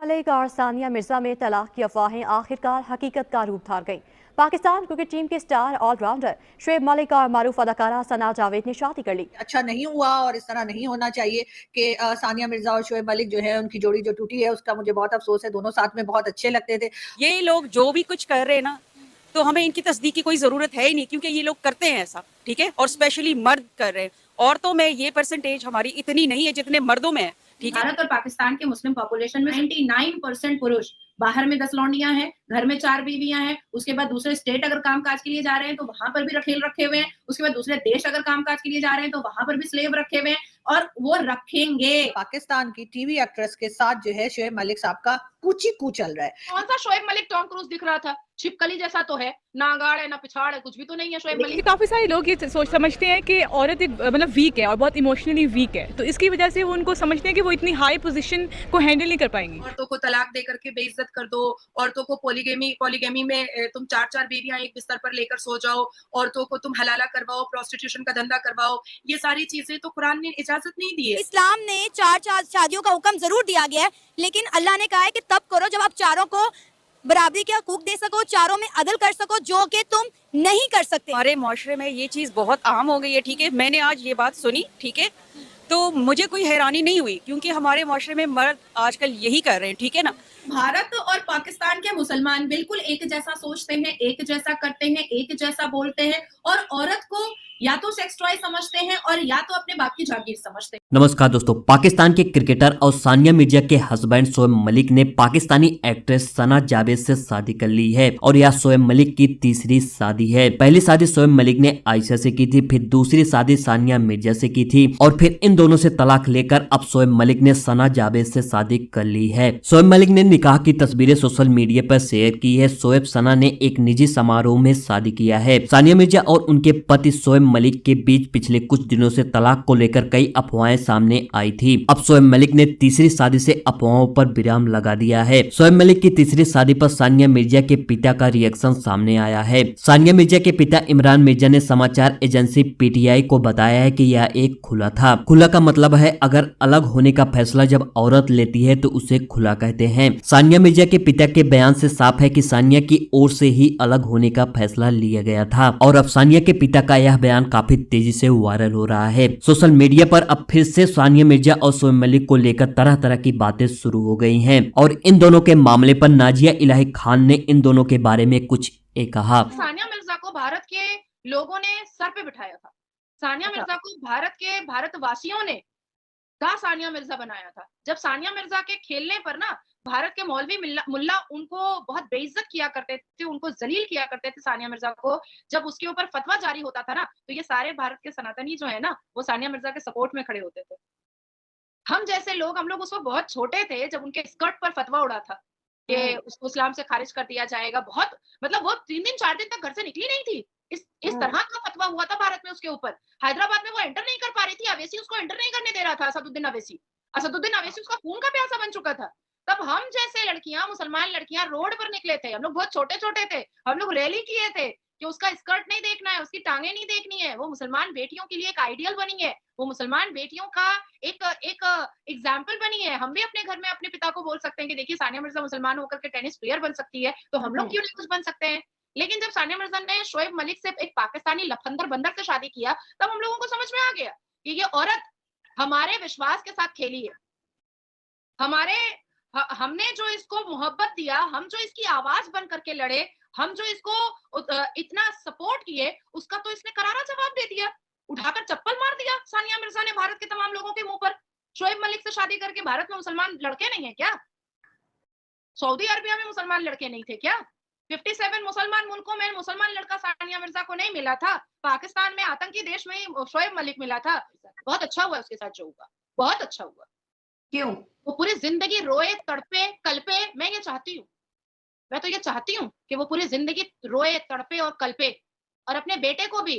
मलिक और सानिया मिर्जा में तलाक की अफवाहें आखिरकार हकीकत का रूप धार गईं। पाकिस्तान क्रिकेट टीम के स्टार ऑलराउंडर शुएब मलिक और मारूफ अदाकारा सना जावेद ने शादी कर ली। अच्छा नहीं हुआ और इस तरह नहीं होना चाहिए कि सानिया मिर्जा और शुएब मलिक जो है उनकी जोड़ी जो टूटी है उसका मुझे बहुत अफसोस है। दोनों साथ में बहुत अच्छे लगते थे। ये लोग जो भी कुछ कर रहे हैं ना, तो हमें इनकी तस्दीक की कोई जरूरत है ही नहीं, क्योंकि ये लोग करते हैं ऐसा, ठीक है। और स्पेशली मर्द कर रहे हैं। औरतों में ये परसेंटेज हमारी इतनी नहीं है जितने मर्दों में है, ठीक है। भारत और पाकिस्तान के मुस्लिम पॉपुलेशन में 99% पुरुष, बाहर में 10 लौंडियां हैं, घर में 4 बीवियां हैं, उसके बाद दूसरे स्टेट अगर कामकाज के लिए जा रहे हैं तो वहां पर भी रखेल रखे हुए हैं, उसके बाद दूसरे देश अगर कामकाज के लिए जा रहे हैं तो वहां पर भी स्लेव रखे हुए हैं और वो रखेंगे। पाकिस्तान की टीवी एक्ट्रेस के साथ जो है शुएब मलिक साहब का कूची कू चल रहा है। कौन सा शोएब मलिक टॉम क्रूज दिख रहा था? छिपकली जैसा तो है, ना आगाड़ है ना पिछाड़ है, कुछ भी तो नहीं है शोएब मलिक। काफी सारे लोग ये सोच समझते हैं कि औरत एक मतलब वीक है और बहुत इमोशनली वीक है, तो इसकी वजह से वो उनको समझते हैं कि वो इतनी हाई पोजीशन को हैंडल नहीं कर पाएंगी। औरतों को तलाक दे करके बेइज्जत कर दो, औरतों को पॉलीगेमी में तुम 4-4 बीवियां एक बिस्तर पर लेकर सो जाओ, औरतों को तुम हलाला करवाओ, प्रोस्टिट्यूशन का धंधा करवाओ, ये सारी चीजें तो कुरान ने इजाजत नहीं दी है। इस्लाम ने 4 शादियों का हुक्म जरूर दिया गया है, लेकिन अल्लाह ने कहा है कि तब करो जब आप चारों को बराबरी के हकूक दे सको, चारों में अदल कर सको, जो कि तुम नहीं कर सकते। हमारे माशरे में ये चीज बहुत आम हो गई है, ठीक है। मैंने आज ये बात सुनी, ठीक है, तो मुझे कोई हैरानी नहीं हुई, क्योंकि हमारे माशरे में मर्द आजकल यही कर रहे हैं, ठीक है ना। भारत और पाकिस्तान के मुसलमान बिल्कुल एक जैसा सोचते हैं, एक जैसा करते हैं, एक जैसा बोलते हैं और औरत को या तो सेक्स टॉय समझते हैं और या तो अपने बाप की जागीर समझते हैं। नमस्कार दोस्तों, पाकिस्तान के क्रिकेटर और सानिया मिर्जा के हस्बैंड शोएब मलिक ने पाकिस्तानी एक्ट्रेस सना जावेद से शादी कर ली है और यह शोएब मलिक की तीसरी शादी है। पहली शादी शोएब मलिक ने आयशा से की थी, फिर दूसरी शादी सानिया मिर्जा से की थी और फिर इन दोनों से तलाक लेकर अब शोएब मलिक ने सना जावेद से शादी कर ली है। शोएब मलिक ने निकाह की तस्वीरें सोशल मीडिया पर शेयर की है। शोएब सना ने एक निजी समारोह में शादी किया है। सानिया मिर्जा और उनके पति शोएब मलिक के बीच पिछले कुछ दिनों से तलाक को लेकर कई अफवाहें सामने आई थी। अब शोएब मलिक ने तीसरी शादी से अफवाहों पर विराम लगा दिया है। शोएब मलिक की तीसरी शादी पर सानिया मिर्जा के पिता का रिएक्शन सामने आया है। सानिया मिर्जा के पिता इमरान मिर्जा ने समाचार एजेंसी पीटीआई को बताया है कि यह एक खुला था। खुला का मतलब है अगर अलग होने का फैसला जब औरत लेती है तो उसे खुला कहते हैं। सानिया मिर्जा के पिता के बयान से साफ है कि सानिया की ओर से ही अलग होने का फैसला लिया गया था और अब सानिया के पिता का यह बयान काफी तेजी से वायरल हो रहा है। सोशल मीडिया पर अब फिर से सानिया मिर्जा और शोएब मलिक को लेकर तरह तरह की बातें शुरू हो गई हैं और इन दोनों के मामले पर नाजिया इलाही खान ने इन दोनों के बारे में कुछ कहा। सानिया मिर्जा को भारत के लोगों ने सर पे बिठाया था। सानिया मिर्जा को भारतवासियों ने सानिया मिर्जा बनाया था। जब सानिया मिर्जा के खेलने पर ना भारत के मौलवी मुल्ला उनको बहुत बेइज्जत किया करते थे, उनको जलील किया करते थे सानिया मिर्जा को। जब उसके ऊपर फतवा जारी होता था ना, तो ये सारे भारत के सनातनी जो है ना, वो सानिया मिर्जा के सपोर्ट में खड़े होते थे। हम जैसे लोग, हम लोग उस वक्त बहुत छोटे थे जब उनके स्कर्ट पर फतवा उड़ा था कि उसको इस्लाम से खारिज कर दिया जाएगा। बहुत मतलब वो 3 दिन 4 दिन तक घर से निकली नहीं थी। इस तरह का फतवा हुआ था भारत में उसके ऊपर। हैदराबाद में वो एंटर नहीं कर पा रही थी, अवैसी उसको एंटर नहीं करने दे रहा था। असदुद्दीन अवैसी उसका खून का प्यासा बन चुका था। तब हम जैसे लड़कियां, मुसलमान लड़कियां रोड पर निकले थे। हम लोग बहुत छोटे छोटे थे, हम लोग रैली किए थे कि उसका स्कर्ट नहीं देखना है, उसकी टांगे नहीं देखनी है। वो मुसलमान बेटियों के लिए एक आइडियल बनी है, वो मुसलमान बेटियों का एक एग्जाम्पल बनी है। हम भी अपने घर में अपने पिता को बोल सकते हैं कि देखिए सानिया मिर्जा मुसलमान होकर के टेनिस प्लेयर बन सकती है, तो हम लोग क्यों नहीं कुछ बन सकते हैं। लेकिन जब सानिया मिर्जा ने शोएब मलिक से, एक पाकिस्तानी लफंदर बंदर से शादी किया, तब हम लोगों को समझ में आ गया कि ये औरत हमारे विश्वास के साथ खेली है। हमने जो इसको मोहब्बत दिया, हम जो इसकी आवाज बन करके लड़े, हम जो इसको इतना सपोर्ट किए, उसका तो इसने करारा जवाब दे दिया। उठाकर चप्पल मार दिया सानिया मिर्जा ने भारत के तमाम लोगों के मुंह पर। शोएब मलिक से शादी करके भारत में मुसलमान लड़के नहीं है क्या? सऊदी अरबिया में मुसलमान लड़के नहीं थे क्या? 57 मुसलमान मुल्कों में मुसलमान लड़का सानिया मिर्जा को नहीं मिला था। पाकिस्तान में आतंकी देश में शोएब मलिक मिला था। बहुत अच्छा हुआ उसके साथ जो हुआ, बहुत अच्छा हुआ। क्यों? वो पूरी जिंदगी रोए, तड़पे, कल्पे। मैं ये चाहती हूँ, मैं तो ये चाहती हूँ कि वो पूरी जिंदगी रोए, तड़पे और कल्पे, और अपने बेटे को भी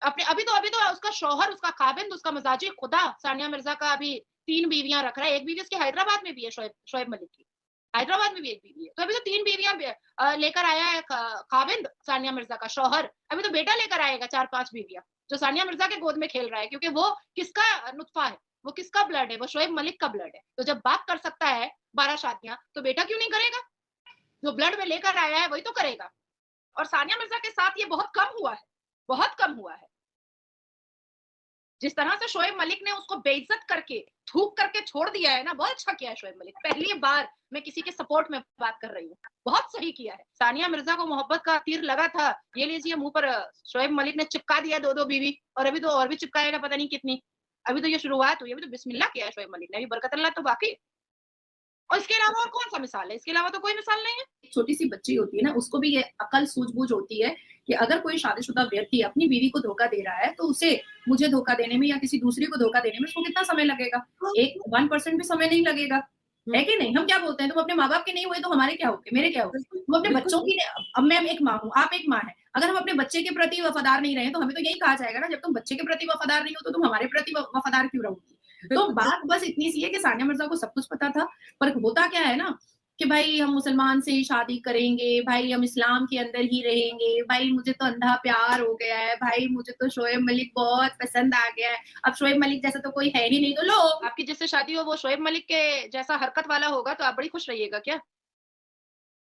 अपने अभी तो उसका शौहर, उसका खाविंद, उसका मजाजी खुदा सानिया मिर्जा का अभी 3 बीवियां रख रहा है। एक बीवी उसकी हैदराबाद में भी है, शोएब मलिक की हैदराबाद में भी एक बीवी है। तो अभी तो 3 बीवियां लेकर आया है खाविंद, सानिया मिर्जा का शौहर। अभी तो बेटा लेकर आएगा 4-5 बीवियां, जो सानिया मिर्जा के गोद में खेल रहा है, क्योंकि वो किसका नुत्फा है, वो किसका ब्लड है, वो शोएब मलिक का ब्लड है। तो जब बाप कर सकता है 12 शादियां, तो बेटा क्यों नहीं करेगा? जो ब्लड में लेकर आया है वही तो करेगा। और सानिया मिर्जा के साथ ये बहुत कम हुआ है, बहुत कम हुआ है। जिस तरह से शोएब मलिक ने उसको बेइज्जत करके, थूक करके छोड़ दिया है ना, बहुत अच्छा किया है शोएब मलिक। पहली बार मैं किसी के सपोर्ट में बात कर रही हूँ, बहुत सही किया है। सानिया मिर्जा को मोहब्बत का तीर लगा था, ये लीजिए मुंह पर शोएब मलिक ने चिपका दिया 2-2 बीवी, और अभी तो और भी चिपकाएगा पता नहीं कितनी। अभी तो ये शुरुआत हुई, अभी तो बिस्मिल्लाह किया है शोएब मलिक ने, अभी बरकत अल्लाह तो बाकी। और इसके अलावा और कौन सा मिसाल है? इसके अलावा तो कोई मिसाल नहीं है। एक छोटी सी बच्ची होती है ना, उसको भी ये अकल सूझबूझ होती है कि अगर कोई शादीशुदा व्यक्ति अपनी बीवी को धोखा दे रहा है तो उसे मुझे धोखा देने में या किसी दूसरे को धोखा देने में उसको कितना समय लगेगा? 1% भी समय नहीं लगेगा, है कि नहीं? हम क्या बोलते हैं, तुम अपने माँ बाप के नहीं हुए तो हमारे क्या होगे, मेरे क्या होगे? तुम अपने बच्चों की, अब मैं एक माँ हूँ, आप एक माँ है, अगर हम अपने बच्चे के प्रति वफादार नहीं रहे तो हमें तो यही कहा जाएगा ना, जब तुम बच्चे के प्रति वफादार नहीं हो तो तुम हमारे प्रति वफादार क्यों रहोगी? तो बात बस इतनी सी है कि सानिया मिर्जा को सब कुछ पता था, पर होता क्या है ना कि भाई हम मुसलमान से ही शादी करेंगे, भाई हम इस्लाम के अंदर ही रहेंगे, भाई मुझे तो अंधा प्यार हो गया है, भाई मुझे तो शोएब मलिक बहुत पसंद आ गया है, अब शोएब मलिक जैसा तो कोई है ही नहीं, तो लो आपकी जिससे शादी हो वो शोएब मलिक के जैसा हरकत वाला होगा तो आप बड़ी खुश रहिएगा क्या?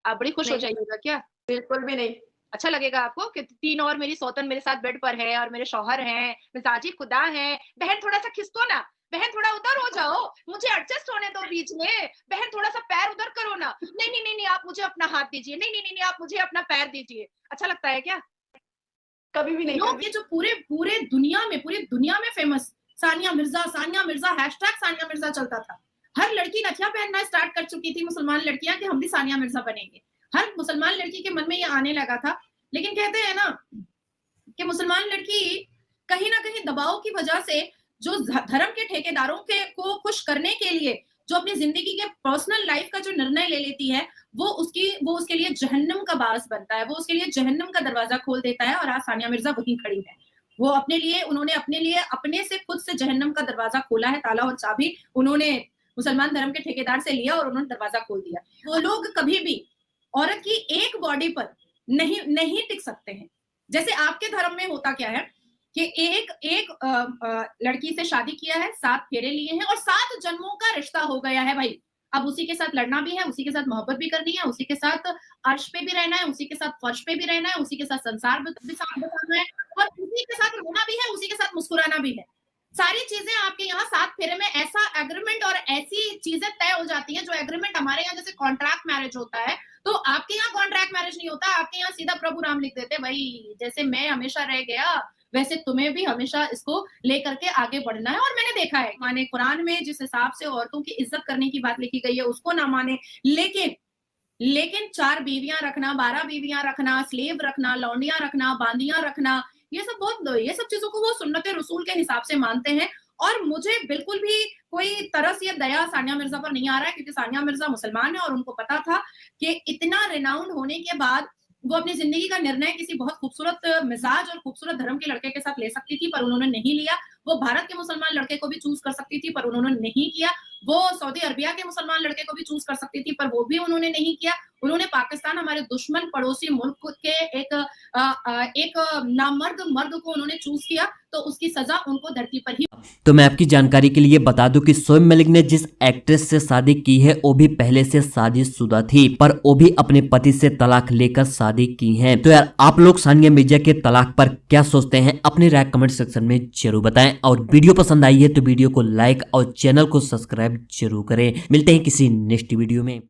आप बड़ी खुश हो जाइएगा क्या? बिल्कुल भी नहीं। अच्छा लगेगा आपको कि 3 और मेरी सौतन मेरे साथ बेड पर है और मेरे शौहर हैं, मिजाजी खुदा हैं। बहन थोड़ा सा खिसको ना, बहन थोड़ा उधर हो जाओ, मुझे एडजस्ट होने दो बीच में, बहन थोड़ा सा पैर उधर करो ना, नहीं नहीं नहीं नहीं आप मुझे अपना हाथ दीजिए, नहीं नहीं नहीं नहीं आप मुझे अपना पैर दीजिए। अच्छा लगता है क्या? कभी भी नहीं। लोग ये जो पूरे दुनिया में फेमस सानिया मिर्जा हैशटैग सानिया मिर्जा चलता था, हर लड़की नथिया पहनना स्टार्ट कर चुकी थी मुसलमान लड़कियां कि हम भी सानिया मिर्जा बनेंगे, हर मुसलमान लड़की के मन में ये आने लगा था। लेकिन कहते हैं ना कि मुसलमान लड़की कहीं ना कहीं दबाव की वजह से जो धर्म के ठेकेदारों को खुश करने के लिए जो अपनी जिंदगी के पर्सनल लाइफ का जो निर्णय ले लेती है, वो उसके लिए जहन्नम का बास बनता है, वो उसके लिए जहन्नम का दरवाजा खोल देता है। और आज सानिया मिर्जा वहीं खड़ी है, वो उन्होंने अपने लिए अपने से खुद से जहन्नम का दरवाजा खोला है, ताला और चाबी उन्होंने मुसलमान धर्म के ठेकेदार से लिया और उन्होंने दरवाजा खोल दिया। वो लोग कभी भी औरत की एक बॉडी पर नहीं टिक सकते हैं। जैसे आपके धर्म में होता क्या है कि एक लड़की से शादी किया है, 7 फेरे लिए हैं और 7 जन्मों का रिश्ता हो गया है भाई। अब उसी के साथ लड़ना भी है, उसी के साथ मोहब्बत भी करनी है, उसी के साथ अर्श पे भी रहना है, उसी के साथ फर्श पे भी रहना है, उसी के साथ संसार भी साथ बिताना है और उसी के साथ रोना भी है, उसी के साथ मुस्कुराना भी है। सारी चीजें आपके यहाँ 7 फेरे में ऐसा एग्रीमेंट और ऐसी चीजें तय हो जाती हैं जो एग्रीमेंट हमारे यहाँ जैसे कॉन्ट्रैक्ट मैरिज होता है, तो आपके यहाँ कॉन्ट्रैक्ट मैरिज नहीं होता। आपके यहाँ सीधा प्रभु राम लिख देते, भाई जैसे मैं हमेशा रह गया वैसे तुम्हें भी हमेशा इसको लेकर के आगे बढ़ना है। और मैंने देखा है माने कुरान में जिस हिसाब से औरतों की इज्जत करने की बात लिखी गई है उसको ना माने, लेकिन 4 बीवियां रखना, 12 बीवियां रखना, स्लेव रखना, लौंडियां रखना, बांदियां रखना, ये सब चीजों को वो सुन्नत रसूल के हिसाब से मानते हैं। और मुझे बिल्कुल भी कोई तरस या दया सानिया मिर्जा पर नहीं आ रहा है, क्योंकि सानिया मिर्जा मुसलमान है और उनको पता था कि इतना रिनाउंड होने के बाद वो अपनी जिंदगी का निर्णय किसी बहुत खूबसूरत मिजाज और खूबसूरत धर्म के लड़के के साथ ले सकती थी, पर उन्होंने नहीं लिया। वो भारत के मुसलमान लड़के को भी चूज कर सकती थी, पर उन्होंने नहीं किया। वो सऊदी अरबिया के मुसलमान लड़के को भी चूज कर सकती थी, पर वो भी उन्होंने नहीं किया। उन्होंने पाकिस्तान, हमारे दुश्मन पड़ोसी मुल्क के एक नामर्द मर्द को उन्होंने चूज किया, तो उसकी सजा उनको धरती पर ही। तो मैं आपकी जानकारी के लिए बता दूं कि शोएब मलिक ने जिस एक्ट्रेस से शादी की है वो भी पहले से शादीशुदा थी, पर वो भी अपने पति से तलाक लेकर शादी की है। तो यार आप लोग सानिया मिर्जा के तलाक पर क्या सोचते हैं, अपनी राय कमेंट सेक्शन में जरूर बताएं। और वीडियो पसंद आई है तो वीडियो को लाइक और चैनल को सब्सक्राइब जरूर करें। मिलते हैं किसी नेक्स्ट वीडियो में।